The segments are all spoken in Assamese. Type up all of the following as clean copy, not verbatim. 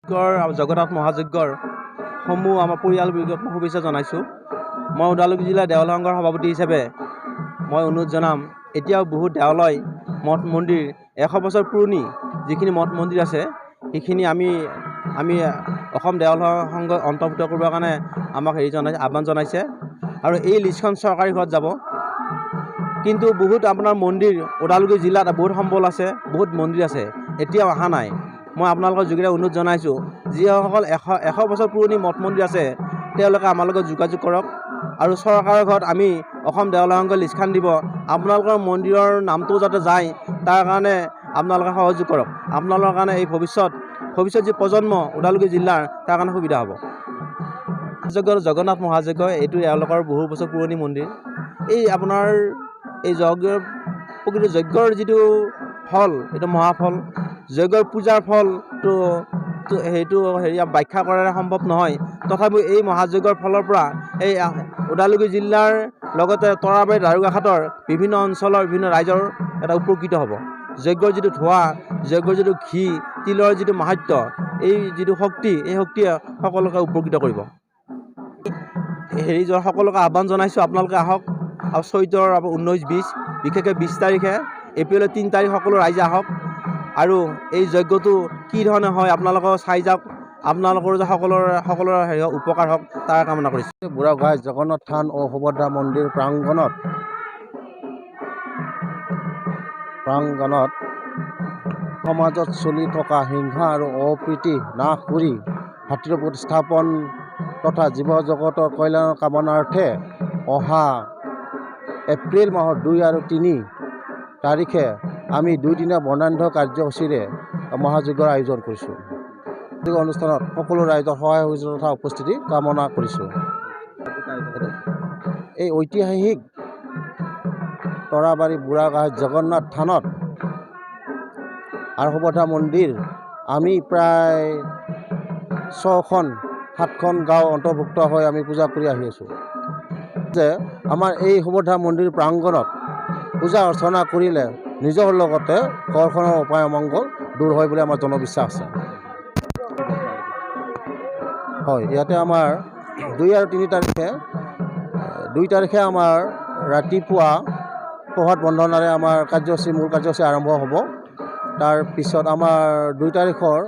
জগন্নাথ মহাযজ্ঞৰ সমূহ আমাৰ পৰিয়ালবৰ্গক শুভেচ্ছা জনাইছোঁ। মই ওদালগুৰি জিলা দেৱালয় সংঘৰ সভাপতি হিচাপে মই অনুৰোধ জনাম, এতিয়াও বহুত দেৱালয় মঠ মন্দিৰ 100 বছৰ পুৰণি যিখিনি মঠ মন্দিৰ আছে সেইখিনি আমি অসম দেৱালয় সংঘক অন্তৰ্ভুক্ত কৰিবৰ কাৰণে আমাক আহ্বান জনাইছে আৰু এই লিষ্টখন চৰকাৰী ঘৰত যাব। কিন্তু বহুত আপোনাৰ মন্দিৰ ওদালগুৰি জিলাত বহুত সম্বল আছে, বহুত মন্দিৰ আছে, এতিয়াও অহা নাই। মই আপোনালোকৰ যোগেৰে অনুৰোধ জনাইছোঁ, যিসকল 100 বছৰ পুৰণি মঠ মন্দিৰ আছে তেওঁলোকে আমাৰ লগত যোগাযোগ কৰক আৰু চৰকাৰৰ ঘৰত আমি অসম দেৱালয় সংঘৰ লিষ্টখন দিব। আপোনালোকৰ মন্দিৰৰ নামটো যাতে যায় তাৰ কাৰণে আপোনালোকে সহযোগ কৰক। আপোনালোকৰ কাৰণে এই ভৱিষ্যত যি প্ৰজন্ম ওদালগুৰি জিলাৰ তাৰ কাৰণে সুবিধা হ'ব। জগন্নাথ মহাযজ্ঞ এইটো এওঁলোকৰ বহু বছৰ পুৰণি মন্দিৰ। এই আপোনাৰ এই প্ৰকৃত যজ্ঞৰ যিটো ফল, এইটো মহাফল, যজ্ঞৰ পূজাৰ ফলটো সেইটো ব্যাখ্যা কৰা সম্ভৱ নহয়। তথাপিও এই মহাযজ্ঞৰ ফলৰ পৰা এই ওদালগুৰি জিলাৰ লগতে তৰাবাৰী দাৰুগাঘাটৰ বিভিন্ন অঞ্চলৰ বিভিন্ন ৰাইজৰ এটা উপকৃত হ'ব। যজ্ঞৰ যিটো ধোঁৱা, যজ্ঞৰ যিটো ঘি, তিলৰ যিটো মাহাত্য, এই যিটো শক্তি, এই শক্তিয়ে সকলোকে উপকৃত কৰিব। সকলোকে আহ্বান জনাইছোঁ, আপোনালোকে আহক। আৰু চৈতৰ 19-20 বিশেষকৈ 20 তাৰিখে, এপ্ৰিলৰ 3 তাৰিখ সকলো ৰাইজে আহক আৰু এই যজ্ঞটো কি ধৰণে হয় আপোনালোকে চাই যাওক। আপোনালোকৰ যে সকলোৰে উপকাৰ হওক তাৰ কামনা কৰিছোঁ। বুঢ়াগোহাঁই জগন্নাথ থান ও সুভদ্ৰা মন্দিৰ প্ৰাংগণত সমাজত চলি থকা হিংসা আৰু অপ্ৰীতি নাশ কৰি ভাতৃত্ব প্ৰতিস্থাপন তথা জীৱ জগতৰ কল্যাণৰ কামনাৰ্থে অহা এপ্ৰিল মাহৰ 2 আৰু 3 তাৰিখে আমি 2 দিনীয়া বৰ্ণাঢ্য কাৰ্যসূচীৰে মহাযজ্ঞৰ আয়োজন কৰিছোঁ। এই অনুষ্ঠানত সকলো ৰাইজৰ সহায় সহযোগিতা তথা উপস্থিতি কামনা কৰিছোঁ। এই ঐতিহাসিক তৰাবাৰী বুঢ়াগোহাঁই জগন্নাথ থানত আৰু সুভদ্ৰা মন্দিৰ আমি প্ৰায় 6খন-7খন গাঁও অন্তৰ্ভুক্ত হৈ আমি পূজা কৰি আহি আছোঁ। যে আমাৰ এই সুভদ্ৰা মন্দিৰ প্ৰাংগণত পূজা অৰ্চনা কৰিলে নিজৰ লগতে ঘৰখনৰ উপায় অমংগল দূৰ হয় বুলি আমাৰ জনবিশ্বাস আছে। হয়, ইয়াতে আমাৰ 2 আৰু 3 তাৰিখে 2 তাৰিখে আমাৰ ৰাতিপুৱা প্ৰভাত বন্দনাৰে আমাৰ মূল কাৰ্যসূচী আৰম্ভ হ'ব। তাৰপিছত আমাৰ 2 তাৰিখৰ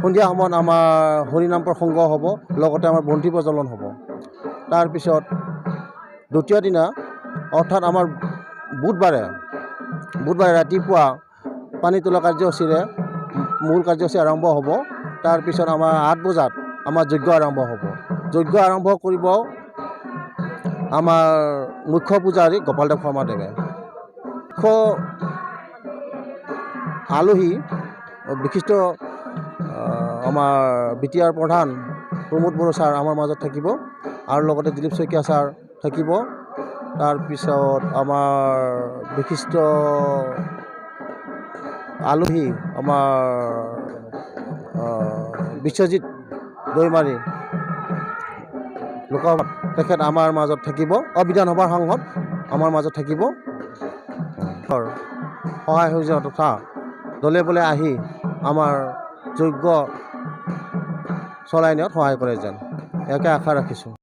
সন্ধিয়া সময়ত আমাৰ হৰিনাম প্ৰসংগ হ'ব, লগতে আমাৰ বন্তি প্ৰজ্বলন হ'ব। তাৰপিছত দ্বিতীয় দিনা অৰ্থাৎ আমাৰ বুধবাৰে ৰাতিপুৱা পানী তোলা কাৰ্যসূচীৰে মূল কাৰ্যসূচী আৰম্ভ হ'ব। তাৰপিছত আমাৰ 8 বজাত আমাৰ যজ্ঞ আৰম্ভ হ'ব। যজ্ঞ আৰম্ভ কৰিব আমাৰ মুখ্য পূজাৰী গোপালদেৱ শৰ্মাদেৱে। মুখ্য আলহী বিশিষ্ট আমাৰ BTR প্ৰধান প্ৰমোদ বড়ো ছাৰ আমাৰ মাজত থাকিব আৰু লগতে দিলীপ শইকীয়া ছাৰ থাকিব। তাৰপিছত আমাৰ বিশিষ্ট আলহী আমাৰ বিশ্বজিৎ দৈমাৰী লোকসভাত তেখেত আমাৰ মাজত থাকিব, বিধানসভাৰ সাংসদ আমাৰ মাজত থাকিব। সহায় সহযোগিতা তথা দলে বলে আহি আমাৰ যজ্ঞ চলাই নিয়াত সহায় কৰে যেন, ইয়াকে আশা ৰাখিছোঁ।